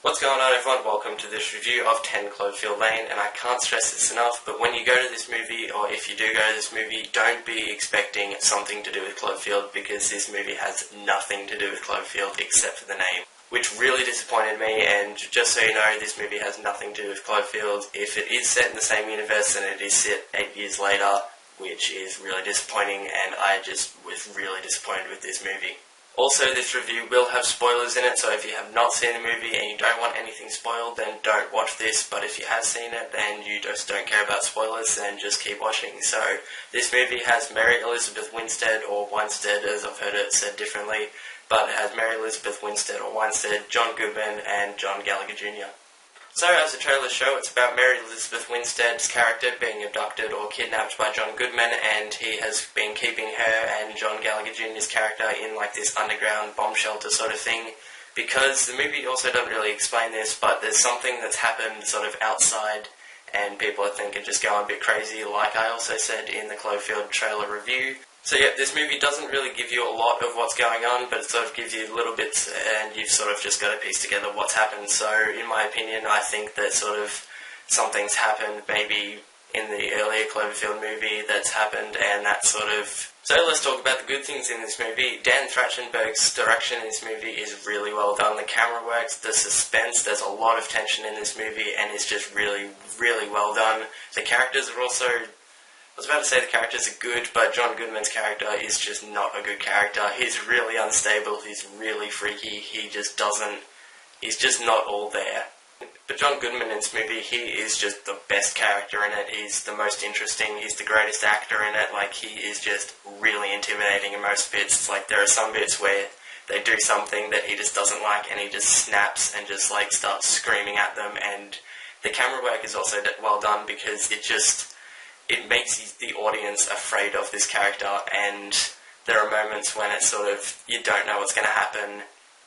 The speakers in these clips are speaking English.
What's going on, everyone? Welcome to this review of 10 Cloverfield Lane, and I can't stress this enough, but when you go to this movie, or if you do go to this movie, don't be expecting something to do with Cloverfield, because this movie has nothing to do with Cloverfield except for the name, which really disappointed me. And just so you know, this movie has nothing to do with Cloverfield. If it is set in the same universe, then it is set 8 years later, which is really disappointing, and I just was really disappointed with this movie. Also, this review will have spoilers in it, so if you have not seen the movie and you don't want anything spoiled, then don't watch this. But if you have seen it and you just don't care about spoilers, then just keep watching. So, this movie has Mary Elizabeth Winstead, or Winstead as I've heard it said differently, but it has Mary Elizabeth Winstead, or Winstead, John Goodman, and John Gallagher Jr. So, as the trailer show, it's about Mary Elizabeth Winstead's character being abducted or kidnapped by John Goodman, and he has been keeping her and John Gallagher Jr.'s character in like this underground bomb shelter sort of thing, because the movie also doesn't really explain this, but there's something that's happened sort of outside, and people I think are just going a bit crazy, like I also said in the Cloverfield trailer review. So yeah, this movie doesn't really give you a lot of what's going on, but it sort of gives you little bits, and you've sort of just got to piece together what's happened. So, in my opinion, I think that sort of something's happened, maybe in the earlier Cloverfield movie that's happened, and that sort of... So let's talk about the good things in this movie. Dan Trachtenberg's direction in this movie is really well done. The camera works, the suspense, there's a lot of tension in this movie, and it's just really, really well done. The characters are also... I was about to say the characters are good, but John Goodman's character is just not a good character. He's really unstable, he's really freaky, he just doesn't... He's just not all there. But John Goodman in this movie, he is just the best character in it. He's the most interesting, he's the greatest actor in it. Like, he is just really intimidating in most bits. It's like there are some bits where they do something that he just doesn't like, and he just snaps and just like starts screaming at them. And the camera work is also well done, because it makes the audience afraid of this character, and there are moments when it's sort of, you don't know what's going to happen,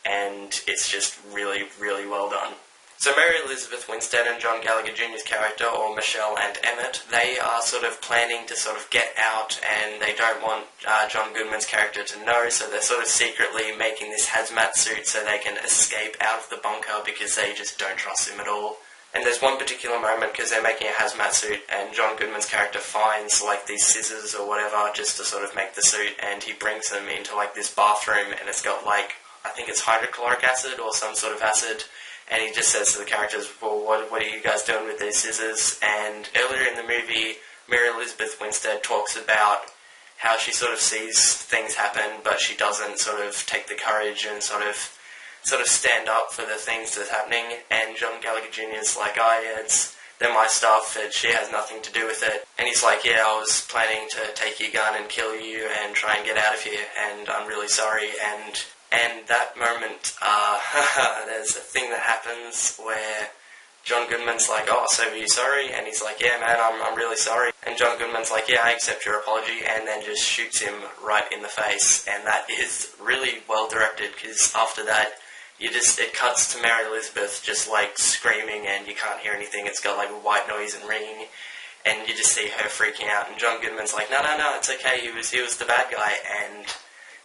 and it's just really, really well done. So Mary Elizabeth Winstead and John Gallagher Jr.'s character, or Michelle and Emmett, they are sort of planning to sort of get out, and they don't want John Goodman's character to know, so they're sort of secretly making this hazmat suit so they can escape out of the bunker, because they just don't trust him at all. And there's one particular moment, because they're making a hazmat suit, and John Goodman's character finds like these scissors or whatever just to sort of make the suit, and he brings them into like this bathroom, and it's got like, I think it's hydrochloric acid or some sort of acid, and he just says to the characters, well, what are you guys doing with these scissors? And earlier in the movie, Mary Elizabeth Winstead talks about how she sort of sees things happen, but she doesn't sort of take the courage and sort of stand up for the things that's happening. And John Gallagher Jr. is like, oh yeah, they're my stuff, and she has nothing to do with it. And he's like, yeah, I was planning to take your gun and kill you and try and get out of here, and I'm really sorry. And that moment, there's a thing that happens where John Goodman's like, oh, so are you sorry? And he's like, yeah, man, I'm really sorry. And John Goodman's like, yeah, I accept your apology, and then just shoots him right in the face. And that is really well directed, because after that, it cuts to Mary Elizabeth just like screaming, and you can't hear anything. It's got like white noise and ringing, and you just see her freaking out. And John Goodman's like, no, it's okay. He was the bad guy, and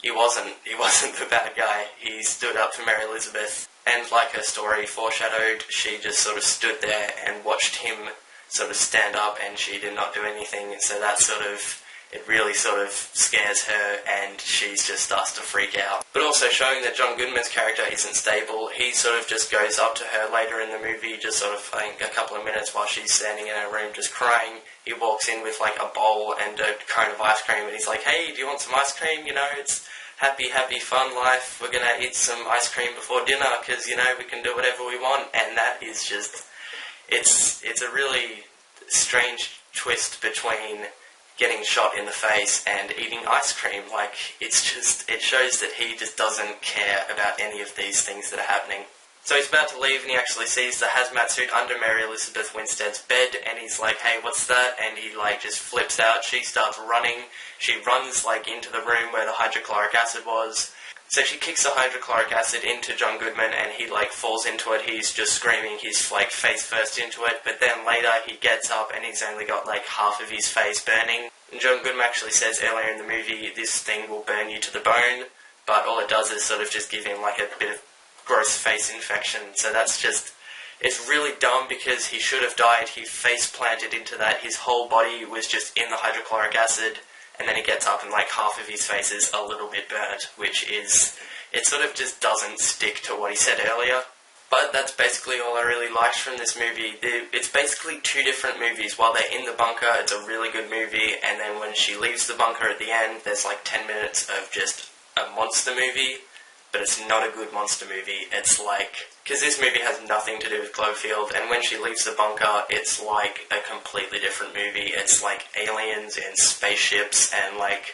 he wasn't the bad guy. He stood up for Mary Elizabeth, and like her story foreshadowed, she just sort of stood there and watched him sort of stand up, and she did not do anything. And so that sort of, it really sort of scares her, and she just starts to freak out. But also showing that John Goodman's character isn't stable. He sort of just goes up to her later in the movie, just sort of, I think, a couple of minutes while she's standing in her room just crying. He walks in with like a bowl and a cone of ice cream, and he's like, hey, do you want some ice cream? You know, it's happy, fun life. We're going to eat some ice cream before dinner, because, you know, we can do whatever we want. And that is just, it's a really strange twist between getting shot in the face and eating ice cream. Like, it shows that he just doesn't care about any of these things that are happening. So he's about to leave, and he actually sees the hazmat suit under Mary Elizabeth Winstead's bed, and he's like, hey, what's that? And he like just flips out. She starts running. She runs like into the room where the hydrochloric acid was. So she kicks the hydrochloric acid into John Goodman, and he like falls into it. He's just screaming. He's like face first into it, but then later he gets up, and he's only got like half of his face burning. And John Goodman actually says earlier in the movie, this thing will burn you to the bone, but all it does is sort of just give him like a bit of gross face infection. So that's just, it's really dumb because he should have died. He face planted into that. His whole body was just in the hydrochloric acid, and then he gets up and like half of his face is a little bit burnt, which is, it sort of just doesn't stick to what he said earlier. But that's basically all I really liked from this movie. It's basically two different movies. While they're in the bunker, it's a really good movie, and then when she leaves the bunker at the end, there's like 10 minutes of just a monster movie, but it's not a good monster movie. It's like, because this movie has nothing to do with Cloverfield, and when she leaves the bunker, it's like a completely different movie. It's like aliens and spaceships and like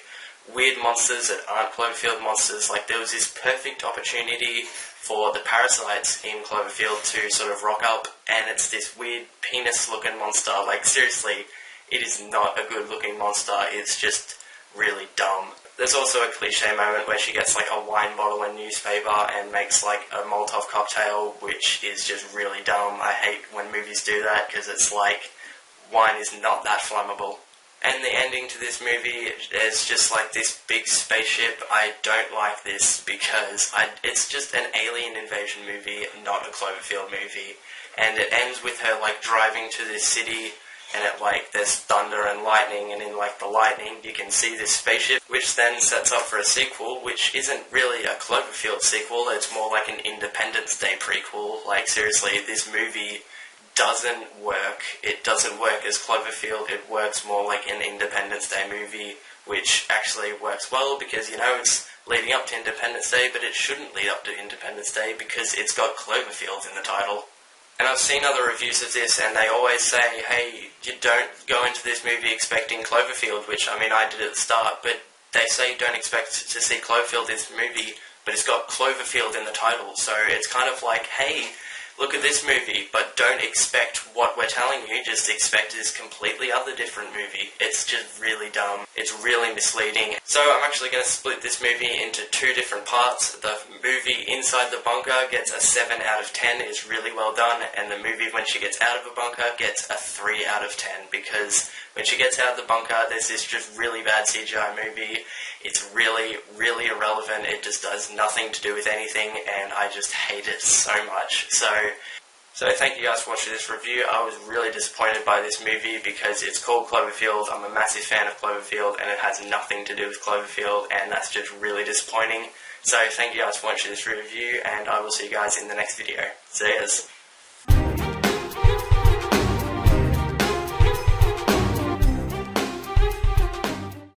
weird monsters that aren't Cloverfield monsters. Like, there was this perfect opportunity for the parasites in Cloverfield to sort of rock up, and it's this weird penis-looking monster. Like, seriously, it is not a good-looking monster. It's just really dumb. There's also a cliche moment where she gets like a wine bottle and newspaper and makes like a Molotov cocktail, which is just really dumb. I hate when movies do that because it's like, wine is not that flammable. And the ending to this movie is just like this big spaceship. I don't like this because it's just an alien invasion movie, not a Cloverfield movie. And it ends with her like driving to this city, and it like there's thunder and lightning, and in like the lightning you can see this spaceship, which then sets up for a sequel, which isn't really a Cloverfield sequel. It's more like an Independence Day prequel. Like, seriously, this movie doesn't work. It doesn't work as Cloverfield. It works more like an Independence Day movie, which actually works well because, you know, it's leading up to Independence Day, but it shouldn't lead up to Independence Day because it's got Cloverfield in the title. And I've seen other reviews of this, and they always say, hey, you don't go into this movie expecting Cloverfield, which, I mean, I did at the start, but they say don't expect to see Cloverfield in this movie, but it's got Cloverfield in the title, so it's kind of like, hey, look at this movie, but don't expect what we're telling you, just expect this completely other different movie. It's just really dumb. It's really misleading. So I'm actually going to split this movie into two different parts. The movie Inside the Bunker gets a 7 out of 10, it's really well done, and the movie when she gets out of the bunker gets a 3 out of 10, because when she gets out of the bunker, there's this just really bad CGI movie. It's really, really irrelevant. It just does nothing to do with anything, and I just hate it so much. So thank you guys for watching this review. I was really disappointed by this movie because it's called Cloverfield. I'm a massive fan of Cloverfield, and it has nothing to do with Cloverfield, and that's just really disappointing. So thank you guys for watching this review, and I will see you guys in the next video. See yas.